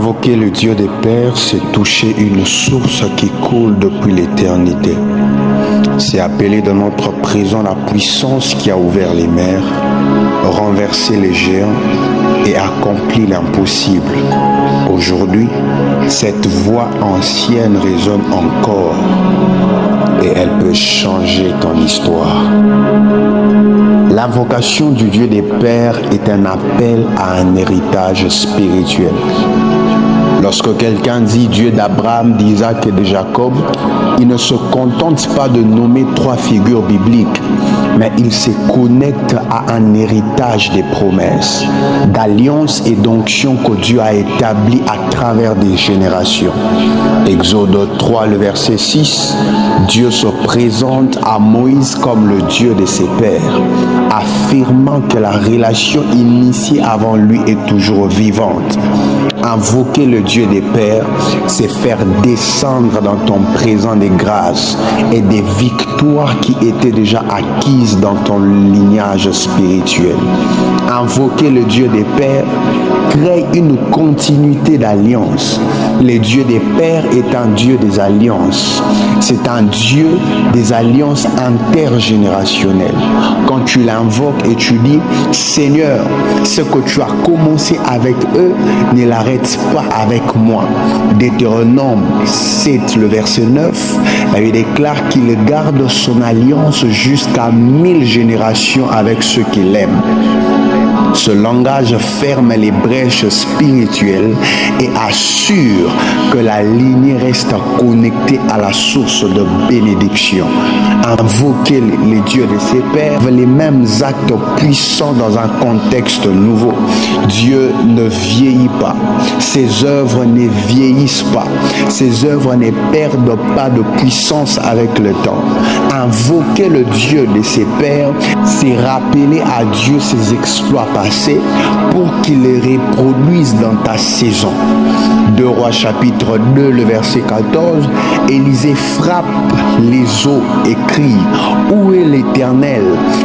Invoquer le Dieu des Pères, c'est toucher une source qui coule depuis l'éternité. C'est appeler dans notre présent la puissance qui a ouvert les mers, renversé les géants et accompli l'impossible. Aujourd'hui, cette voix ancienne résonne encore et elle peut changer ton histoire. L'invocation du Dieu des Pères est un appel à un héritage spirituel. Lorsque quelqu'un dit Dieu d'Abraham, d'Isaac et de Jacob, il ne se contente pas de nommer 3 figures bibliques, mais il se connecte à un héritage des promesses, d'alliance et d'onction que Dieu a établi à travers des générations. Exode 3, le verset 6, Dieu se présente à Moïse comme le Dieu de ses pères, affirmant que la relation initiée avant lui est toujours vivante. Invoquer le Dieu des Pères, c'est faire descendre dans ton présent des grâces et des victoires qui étaient déjà acquises dans ton lignage spirituel. Invoquer le Dieu des Pères crée une continuité d'alliance. Le Dieu des Pères est un Dieu des alliances. C'est un Dieu des alliances intergénérationnelles. Quand tu l'invoques et tu dis, Seigneur, ce que tu as commencé avec eux, ne l'arrête pas avec moi. Deutéronome 7, le verset 9, il déclare qu'il garde son alliance jusqu'à 1000 générations avec ceux qui l'aiment. Ce langage ferme les brèches spirituelles et assure que la lignée reste connectée à la source de bénédiction. Invoquer les dieux de ses pères, les mêmes actes puissants dans un contexte nouveau. Dieu ne vieillit pas. Ses œuvres ne vieillissent pas. Ses œuvres ne perdent pas de puissance avec le temps. Invoquer le Dieu de ses pères, c'est rappeler à Dieu ses exploits passés pour qu'il les reproduise dans ta saison. 2 Rois chapitre 2, le verset 14, Élisée frappe les eaux et crie, où est l'Éternel,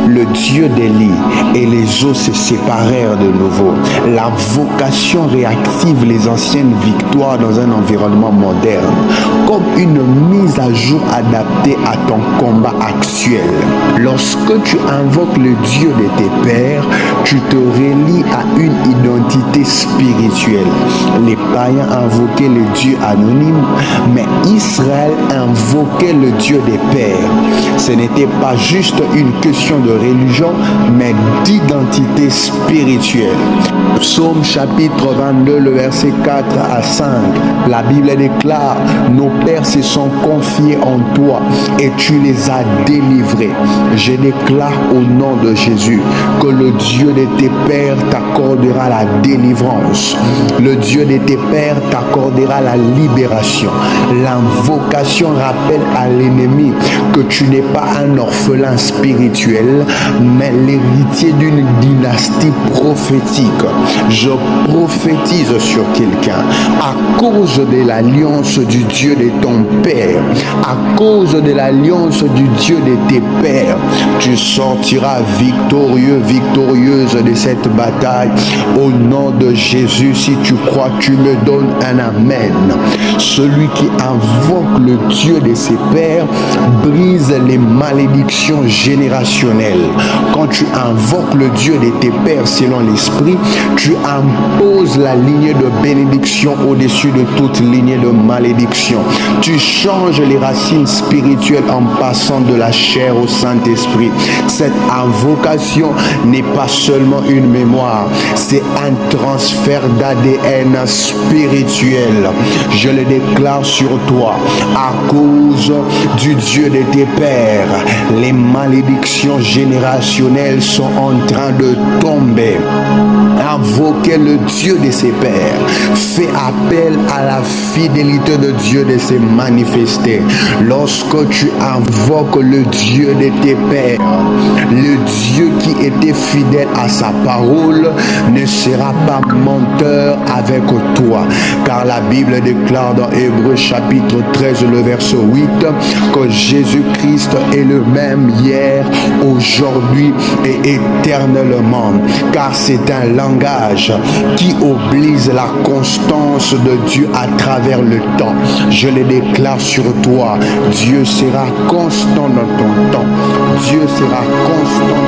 le Dieu d'Élie? Et les eaux se séparèrent de nouveau. La vocation réactive les anciennes victoires dans un environnement moderne, comme une mise à jour adaptée à ton combat actuel. Lorsque tu invoques le Dieu de tes pères, tu te relis à une identité spirituelle. Les païens invoquaient le Dieu anonyme, mais Israël invoquait le Dieu des pères. Ce n'était pas juste une question de religion, mais d'identité spirituelle. Psaume chapitre 22, le verset 4 à 5. La Bible déclare, nos pères se sont confiés en toi et tu les as délivrés. Je déclare au nom de Jésus que le Dieu de tes pères t'accordera la délivrance. Le Dieu de tes pères t'accordera la libération. L'invocation rappelle à l'ennemi que tu n'es pas un orphelin spirituel, mais l'héritier d'une dynastie prophétique. Je prophétise sur quelqu'un. À cause de l'alliance du Dieu de ton père, à cause de l'alliance du Dieu de tes pères, tu sortiras victorieux, victorieuse de cette bataille. Au nom de Jésus, si tu crois, tu me donnes un amen. Celui qui invoque le Dieu de ses pères brise les malédictions générationnelles. Quand tu invoques le Dieu de tes pères selon l'esprit, tu imposes la lignée de bénédiction au-dessus de toute lignée de malédiction. Tu changes les racines spirituelles en passant de la chair au Saint-Esprit. Cette invocation n'est pas seulement une mémoire, c'est un transfert d'ADN spirituel. Je le déclare sur toi, à cause du Dieu de tes pères, les malédictions générationnelles sont en train de tomber. Invoquer le Dieu de ses pères fait appel à la fidélité de Dieu de se manifester. Lorsque tu invoques le Dieu de tes pères, le Dieu qui était fidèle à sa parole ne sera pas menteur avec toi, car la Bible déclare dans Hébreux chapitre 13 le verset 8 que Jésus-Christ est le même hier, aujourd'hui et éternellement, car c'est un langage qui oblige la constance de Dieu à travers le temps. Je le déclare sur toi. Dieu sera constant dans ton temps. Dieu sera constant.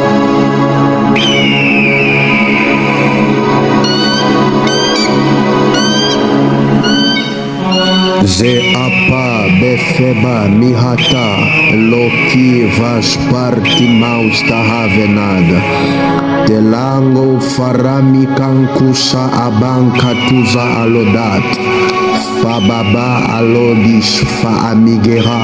Ze apa befeba mihata loki vasparti mausta havenada telango farami kankusa abankatuza alodat fababa alodis fa amigera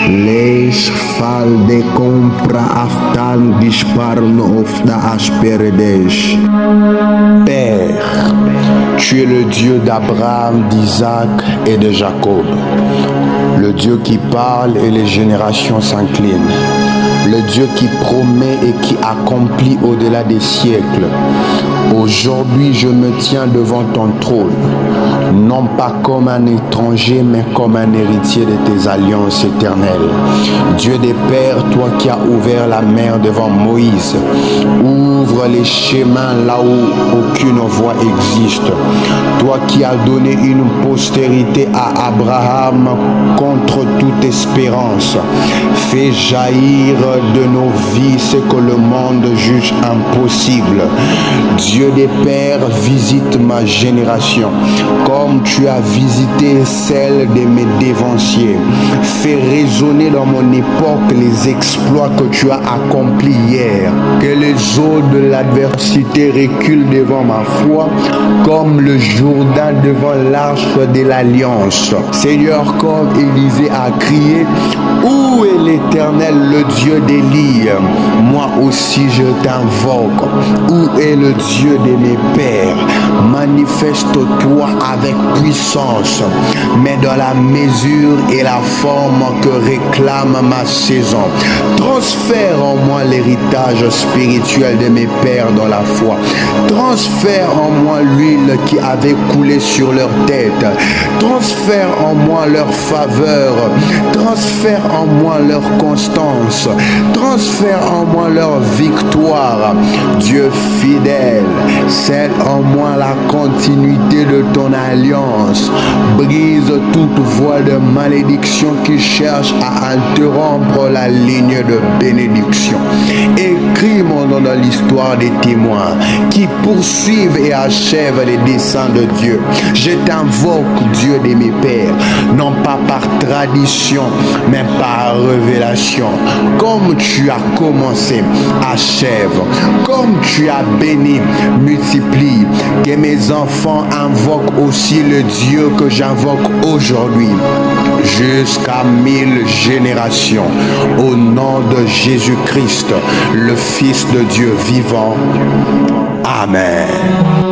les fal de compra aftan disparno ofda asperedesh. Père, tu es le Dieu d'Abraham, d'Isaac et de Jacob, le Dieu qui parle et les générations s'inclinent, le Dieu qui promet et qui accomplit au-delà des siècles. Aujourd'hui, je me tiens devant ton trône, non pas comme un étranger, mais comme un héritier de tes alliances éternelles. Dieu des Pères, toi qui as ouvert la mer devant Moïse, ouvre les chemins là où aucune voie existe. Toi qui as donné une postérité à Abraham contre toute espérance, fais jaillir de nos vies ce que le monde juge impossible. Dieu des Pères, visite ma génération comme tu as visité celle de mes dévanciers. Fais résonner dans mon époque les exploits que tu as accomplis hier. Que les eaux de l'adversité reculent devant ma foi comme le Jourdain devant l'arche de l'alliance. Seigneur, comme Élisée a crié, où est l'Éternel, le Dieu d'Élie? Moi aussi je t'invoque. Où est le Dieu de mes pères? Manifeste-toi avec puissance, mais dans la mesure et la forme que réclame ma saison. Transfère en moi l'héritage spirituel de mes pères dans la foi. Transfère en moi l'huile qui avait coulé sur leur tête. Transfère en moi leur faveur. Transfère en moi leur constance. Transfère en moi leur victoire. Dieu fidèle, scelle en moi la continuité de ton alliance. Brise toute voie de malédiction qui cherche à interrompre la ligne de bénédiction. Écris mon nom dans l'histoire des témoins qui poursuivent et achèvent les desseins de Dieu. Je t'invoque, Dieu de mes pères, non pas par tradition, mais par révélation. Comme tu as commencé, achève. Comme tu as béni, multiplie. Que mes enfants invoquent aussi le Dieu que j'invoque aujourd'hui, jusqu'à 1000 générations. Au nom de Jésus-Christ, le Fils de Dieu vivant. Amen.